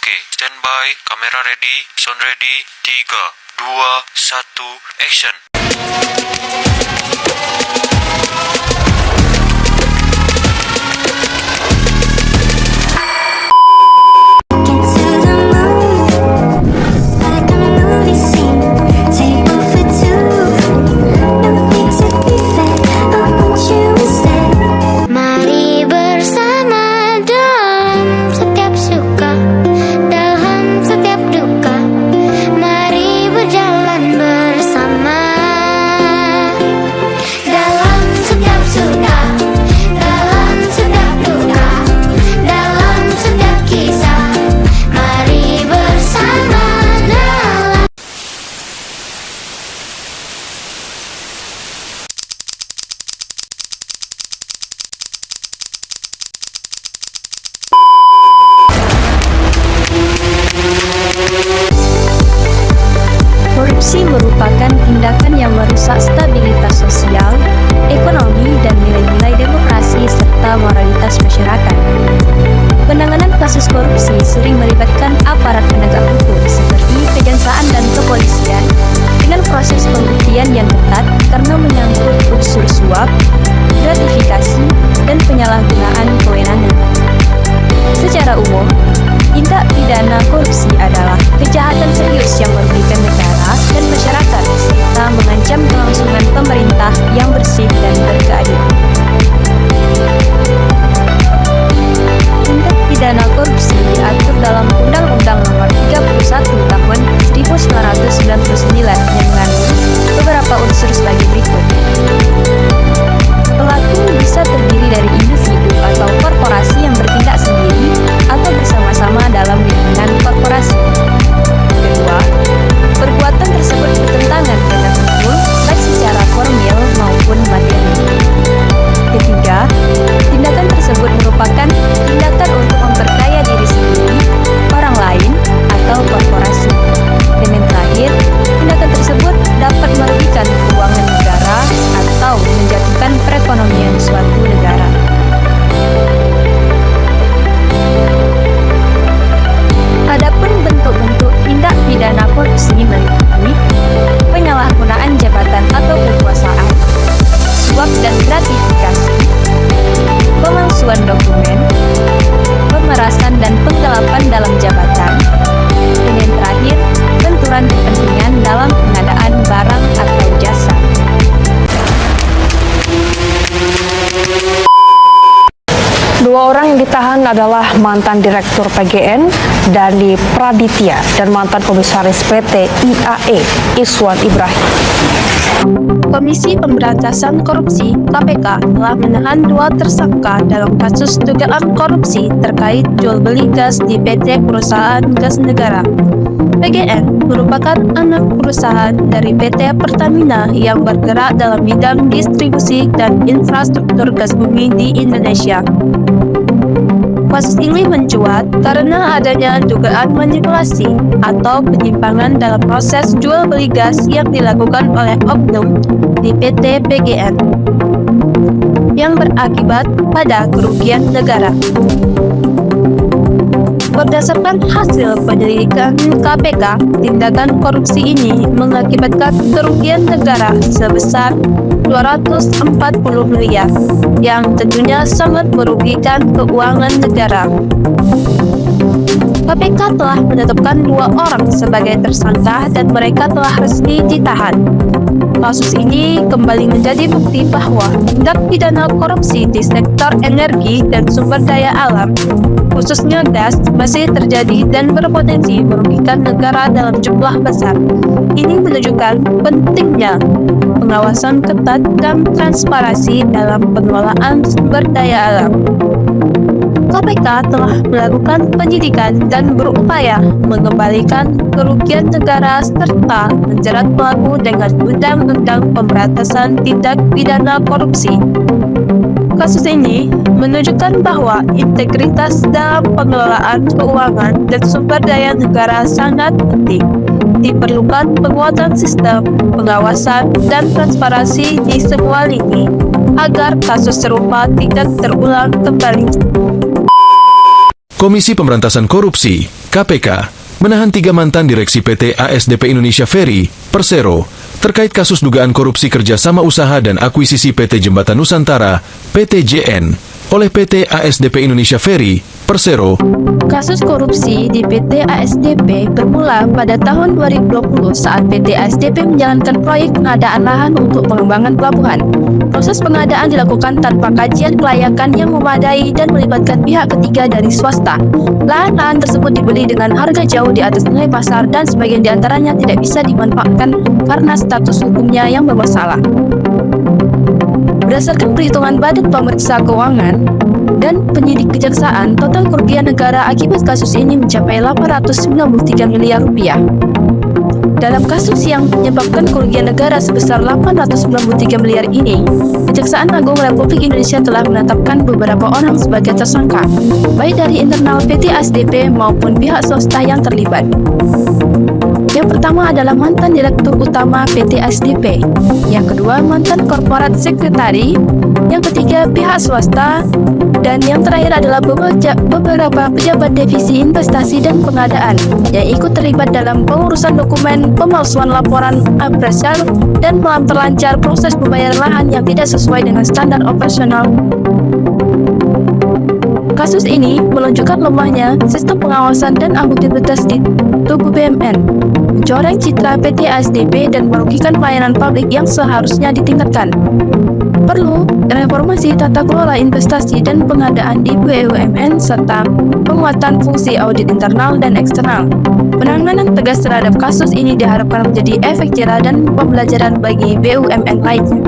Oke, standby, kamera ready, sound ready, 3, 2, 1, action. Korupsi merupakan tindakan yang merusak stabilitas sosial, ekonomi, dan nilai-nilai demokrasi serta moralitas masyarakat. Penanganan kasus korupsi sering melibatkan aparat penegak hukum seperti kejaksaan dan kepolisian dengan proses pembuktian yang ketat karena menyangkut unsur suap, gratifikasi, dan penyalahgunaan kewenangan. Secara umum, tindak pidana korupsi adalah kejahatan serius yang merugikan negara dan masyarakat serta mengancam kelangsungan pemerintah yang bersih dan berkeadilan. Tindak pidana korupsi diatur dalam Undang-Undang Nomor 31 Tahun 1999 yang mengandung beberapa unsur sebagai berikut. Pelaku bisa terdiri dari individu atau korporasi yang bertindak sendiri atau bersama-sama dalam lingkungan korporasi. Kedua, perbuatan tersebut bertentangan dengan hukum baik secara formil maupun materi. Ketiga, tindakan tersebut merupakan tindakan untuk memperkaya diri sendiri, orang lain, atau korporasi. Dan yang terakhir, tindakan tersebut dapat merugikan keuangan negara atau menjatuhkan perekonomian suatu negara. Adapun bentuk-bentuk tindak pidana korupsi meliputi penyalahgunaan jabatan atau kekuasaan, suap dan gratifikasi, pemalsuan dokumen, pemerasan dan penggelapan dalam jabatan, dan yang terakhir, benturan kepentingan dalam pengadaan barang atau jasa. Dua orang yang ditahan adalah mantan Direktur PGN, Dani Praditya, dan mantan Komisaris PT IAE, Iswan Ibrahim. Komisi Pemberantasan Korupsi (KPK) telah menahan dua tersangka dalam kasus dugaan korupsi terkait jual beli gas di PT Perusahaan Gas Negara. PGN merupakan anak perusahaan dari PT Pertamina yang bergerak dalam bidang distribusi dan infrastruktur gas bumi di Indonesia. Kasus ini mencuat karena adanya dugaan manipulasi atau penyimpangan dalam proses jual beli gas yang dilakukan oleh oknum di PT PGN yang berakibat pada kerugian negara. Berdasarkan hasil penyelidikan KPK, tindakan korupsi ini mengakibatkan kerugian negara sebesar 240 miliar, yang tentunya sangat merugikan keuangan negara. KPK telah menetapkan dua orang sebagai tersangka dan mereka telah resmi ditahan. Kasus ini kembali menjadi bukti bahwa tindak pidana korupsi di sektor energi dan sumber daya alam, khususnya gas, masih terjadi dan berpotensi merugikan negara dalam jumlah besar. Ini menunjukkan pentingnya pengawasan ketat dan transparansi dalam pengelolaan sumber daya alam. KPK telah melakukan penyidikan dan berupaya mengembalikan kerugian negara serta menjerat pelaku dengan Undang-Undang Pemberantasan Tindak Pidana Korupsi. Kasus ini menunjukkan bahwa integritas dalam pengelolaan keuangan dan sumber daya negara sangat penting. Diperlukan penguatan sistem, pengawasan, dan transparansi di semua lini agar kasus serupa tidak terulang kembali. Komisi Pemberantasan Korupsi (KPK) menahan 3 mantan direksi PT ASDP Indonesia Ferry, Persero, terkait kasus dugaan korupsi kerjasama usaha dan akuisisi PT Jembatan Nusantara, PTJN, oleh PT ASDP Indonesia Ferry, Persero. Kasus korupsi di PT ASDP bermula pada tahun 2020 saat PT ASDP menjalankan proyek pengadaan lahan untuk pengembangan pelabuhan. Proses pengadaan dilakukan tanpa kajian kelayakan yang memadai dan melibatkan pihak ketiga dari swasta. Lahan-lahan tersebut dibeli dengan harga jauh di atas nilai pasar dan sebagian diantaranya tidak bisa dimanfaatkan karena status hukumnya yang bermasalah. Berdasarkan perhitungan Badan Pemeriksa Keuangan dan penyidik kejaksaan, total kerugian negara akibat kasus ini mencapai 893 miliar rupiah. Dalam kasus yang menyebabkan kerugian negara sebesar 893 miliar ini, Kejaksaan Agung Republik Indonesia telah menetapkan beberapa orang sebagai tersangka, baik dari internal PT ASDP maupun pihak swasta yang terlibat. Yang pertama adalah mantan Direktur Utama PT ASDP, yang kedua mantan Korporat Sekretari, yang ketiga pihak swasta, dan yang terakhir adalah beberapa pejabat divisi investasi dan pengadaan yang ikut terlibat dalam pengurusan dokumen, pemalsuan laporan appraisal, dan memperlancar proses pembayaran lahan yang tidak sesuai dengan standar operasional. Kasus ini menunjukkan lemahnya sistem pengawasan dan akuntabilitas di tubuh BUMN, mencoreng citra PT ASDP dan merugikan pelayanan publik yang seharusnya ditingkatkan. Perlu reformasi tata kelola investasi dan pengadaan di BUMN serta penguatan fungsi audit internal dan eksternal. Penanganan tegas terhadap kasus ini diharapkan menjadi efek jera dan pembelajaran bagi BUMN lainnya.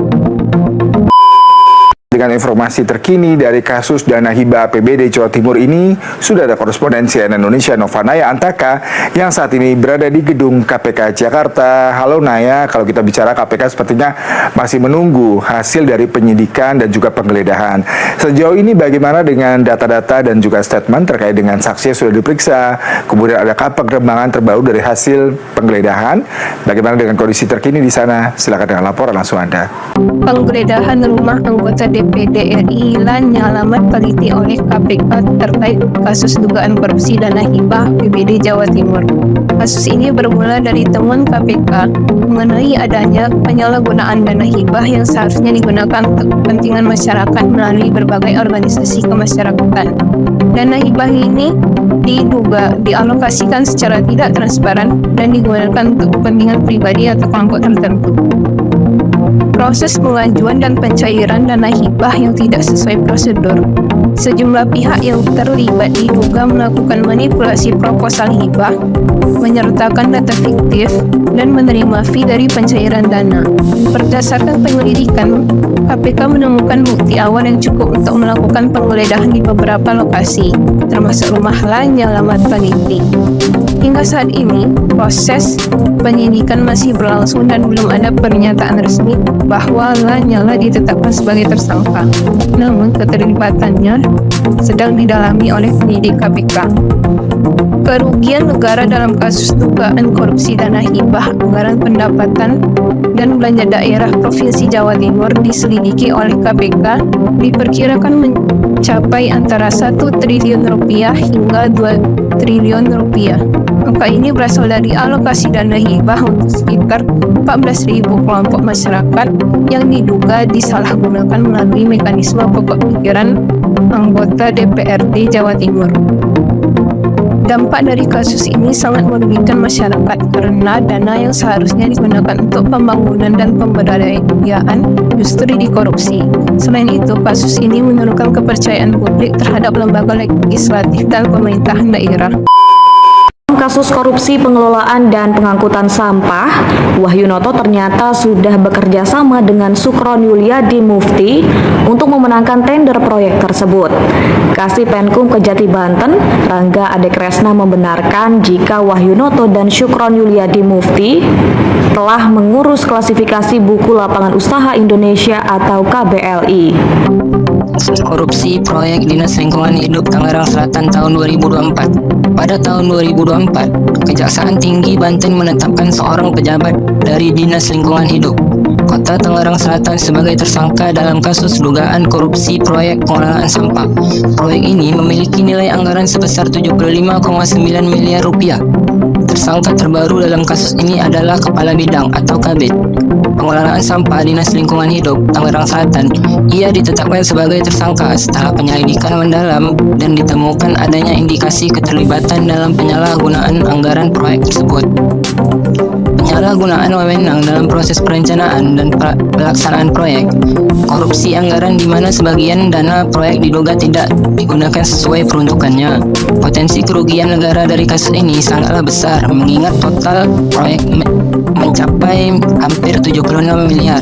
Dengan informasi terkini dari kasus dana hibah APBD Jawa Timur ini, sudah ada koresponden CNN Indonesia Nova Naya Antaka yang saat ini berada di gedung KPK Jakarta. Halo Naya, kalau kita bicara KPK sepertinya masih menunggu hasil dari penyidikan dan juga penggeledahan. Sejauh ini bagaimana dengan data-data dan juga statement terkait dengan saksi yang sudah diperiksa? Kemudian adakah pengembangan terbaru dari hasil penggeledahan? Bagaimana dengan kondisi terkini di sana? Silakan dengan laporan langsung Anda. Penggeledahan rumah anggota DPD RI Lanyala teliti oleh KPK terkait kasus dugaan korupsi dana hibah APBD Jawa Timur. Kasus ini bermula dari temuan KPK mengenai adanya penyalahgunaan dana hibah yang seharusnya digunakan untuk kepentingan masyarakat melalui berbagai organisasi kemasyarakatan. Dana hibah ini diduga dialokasikan secara tidak transparan dan digunakan untuk kepentingan pribadi atau kelompok tertentu. Proses pengajuan dan pencairan dana hibah yang tidak sesuai prosedur. Sejumlah pihak yang terlibat diduga melakukan manipulasi proposal hibah, menyertakan data fiktif, dan menerima fee dari pencairan dana. Berdasarkan penyelidikan, KPK menemukan bukti awal yang cukup untuk melakukan penggeledahan di beberapa lokasi, termasuk rumah Lanyala teliti. Hingga saat ini, proses penyidikan masih berlangsung dan belum ada pernyataan resmi bahwa Lanyala ditetapkan sebagai tersangka. Namun keterlibatannya sedang didalami oleh penyidik KPK. Kerugian negara dalam kasus dugaan korupsi dana hibah anggaran pendapatan dan belanja daerah Provinsi Jawa Timur diselidiki oleh KPK diperkirakan mencapai antara 1 triliun rupiah hingga 2 triliun rupiah. Angka ini berasal dari alokasi dana hibah untuk sekitar 14.000 kelompok masyarakat yang diduga disalahgunakan melalui mekanisme pokok pikiran anggota DPRD Jawa Timur. Dampak dari kasus ini sangat merugikan masyarakat karena dana yang seharusnya digunakan untuk pembangunan dan pemberdayaan justru dikorupsi. Selain itu, kasus ini menurunkan kepercayaan publik terhadap lembaga legislatif dan pemerintahan daerah. Kasus korupsi pengelolaan dan pengangkutan sampah, Wahyunoto ternyata sudah bekerja sama dengan Sukron Yuliadi Mufti untuk memenangkan tender proyek tersebut. Kasih Penkum Kejati Banten, Rangga Adekresna membenarkan jika Wahyunoto dan Sukron Yuliadi Mufti telah mengurus klasifikasi buku lapangan usaha Indonesia atau KBLI. kasus korupsi proyek Dinas Lingkungan Hidup Tangerang Selatan tahun 2024. Pada tahun 2024, Kejaksaan Tinggi Banten menetapkan seorang pejabat dari Dinas Lingkungan Hidup Kota Tangerang Selatan sebagai tersangka dalam kasus dugaan korupsi proyek pengelolaan sampah. Proyek ini memiliki nilai anggaran sebesar 75,9 miliar rupiah. Tersangka terbaru dalam kasus ini adalah Kepala Bidang atau Kabid Pengelolaan Sampah Dinas Lingkungan Hidup Tangerang Selatan. Ia ditetapkan sebagai tersangka setelah penyelidikan mendalam dan ditemukan adanya indikasi keterlibatan dalam penyalahgunaan anggaran proyek tersebut. Penyalahgunaan wewenang dalam proses perencanaan dan pelaksanaan proyek, korupsi anggaran di mana sebagian dana proyek diduga tidak digunakan sesuai peruntukannya. Potensi kerugian negara dari kasus ini sangatlah besar, mengingat total proyek mencapai hampir 76 miliar.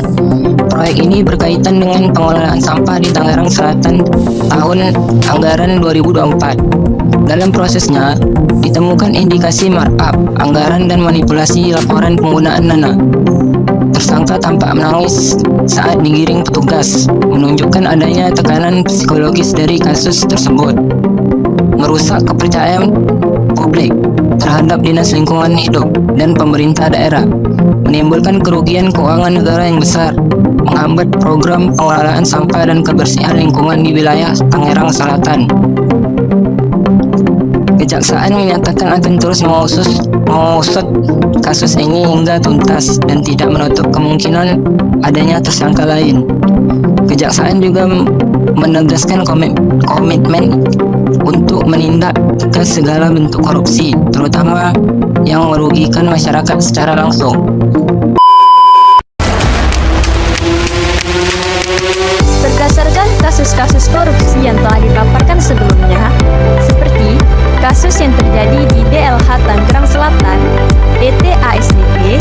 Proyek ini berkaitan dengan pengelolaan sampah di Tangerang Selatan tahun anggaran 2024. Dalam prosesnya, ditemukan indikasi markup anggaran dan manipulasi laporan penggunaan dana. Tersangka tampak menangis saat digiring petugas, menunjukkan adanya tekanan psikologis dari kasus tersebut. Merusak kepercayaan publik terhadap Dinas Lingkungan Hidup dan pemerintah daerah, menimbulkan kerugian keuangan negara yang besar, menghambat program pengelolaan sampah dan kebersihan lingkungan di wilayah Tangerang Selatan. Kejaksaan menyatakan akan terus mengusut kasus ini hingga tuntas dan tidak menutup kemungkinan adanya tersangka lain. Kejaksaan juga menegaskan komitmen untuk menindak tegas segala bentuk korupsi, terutama yang merugikan masyarakat secara langsung. Berdasarkan kasus-kasus korupsi yang telah dipaparkan sebelumnya, seperti kasus yang terjadi di DLH Tangerang Selatan, PT ASDP,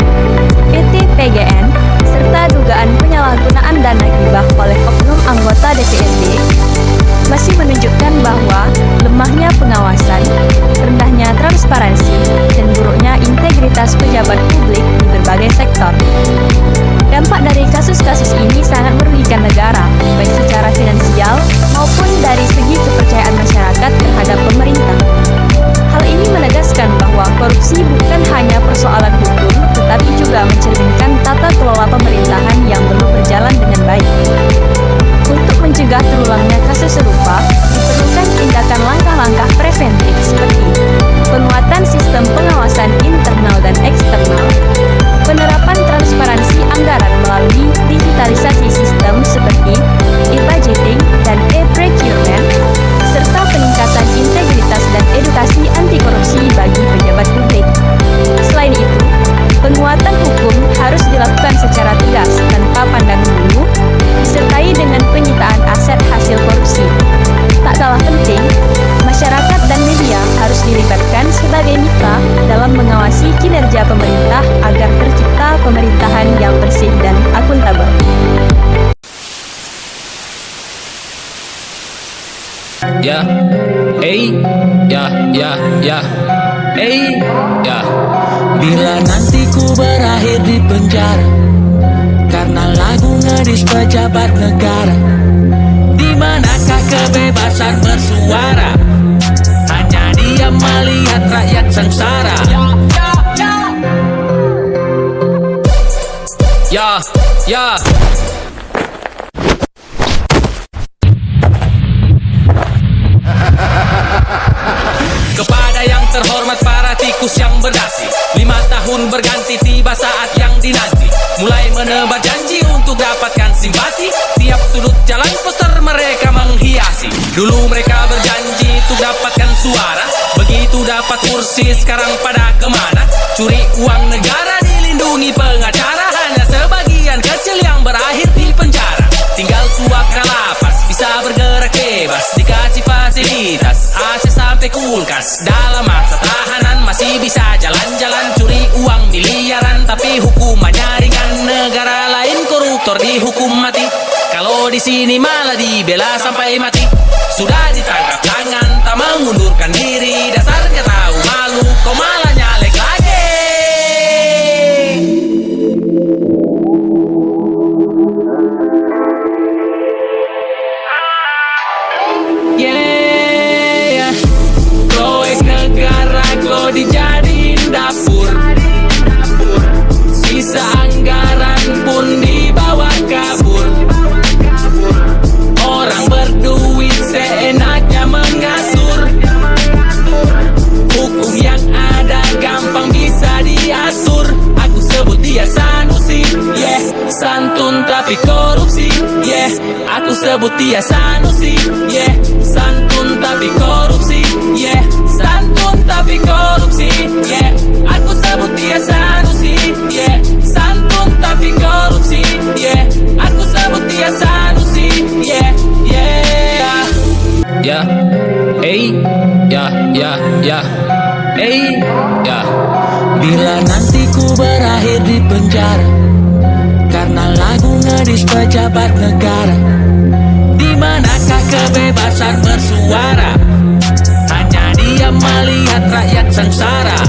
PT PGN, serta dugaan penyalahgunaan dana hibah oleh oknum anggota DPRD, masih menunjukkan bahwa lemahnya pengawasan, rendahnya transparansi, dan buruknya integritas pejabat publik di berbagai sektor. Dampak dari kasus-kasus ini sangat merugikan negara, baik secara finansial maupun dari segi kepercayaan masyarakat terhadap pemerintah. Hal ini menegaskan bahwa korupsi bukan hanya persoalan hukum, tetapi juga mencerminkan tata kelola pemerintahan yang belum berjalan dengan baik. Untuk mencegah terulangnya kasus serupa, diperlukan tindakan langkah-langkah preventif seperti penguatan sistem pengawasan internal dan eksternal, penerapan transparansi anggaran melalui digitalisasi sistem seperti e-budgeting dan e-procurement, serta peningkatan integritas dan edukasi anti korupsi bagi pejabat publik. Selain itu, penguatan hukum harus dilakukan secara tegas tanpa pandang bulu, disertai dengan penyitaan aset hasil korupsi. Tak kalah penting, masyarakat dan media harus dilibatkan sebagai mitra dalam mengawasi kinerja pemerintah agar tercipta pemerintahan yang bersih dan akuntabel. Ya, bila nanti ku berakhir di penjara karena lagu ngedis pejabat negara, di manakah kebebasan bersuara? Hanya dia melihat rakyat sengsara. Ya. Kepada yang terhormat para tikus yang berdasi, 5 tahun berganti tiba saat yang dinanti. Mulai menebar janji untuk dapatkan simpati, tiap sudut jalan poster mereka menghiasi. Dulu mereka berjanji untuk dapatkan suara, begitu dapat kursi sekarang pada kemana? Curi uang negara dilindungi pengacara, hanya sebagian kecil yang berakhir di penjara. Tinggal suap kalapas, bisa bergerak bebas, dikasih fasilitas AC sampai kulkas. Dalam masa tahanan masih bisa jalan-jalan, curi uang miliaran, tapi hukumannya ringan. Negara lain koruptor dihukum mati, kalau di sini malah dibela sampai mati. Sudah ditangkap jangan tak mengundurkan diri, dasar gak tahu malu, kau malah nyalek lagi. toko dijadiin dapur. Sisa anggaran pun dibawa kabur. Orang berduit seenaknya mengatur. Hukum yang ada gampang bisa diatur. Aku sebut dia Sanusi, yeah. Santun tapi korupsi, yeah. Aku sebut dia Sanusi, yeah. Santun tapi korupsi, yeah. Santun tapi korupsi, yeah. Aku sebut dia Sanusi, yeah. Santun tapi korupsi, yeah. Aku sebut dia Sanusi, yeah, yeah. Ya, ya, ya. Bila nanti ku berakhir di penjara karena lagu ngedis pejabat negara, di manakah kebebasan bersuara? Hanya dia melihat rakyat sengsara.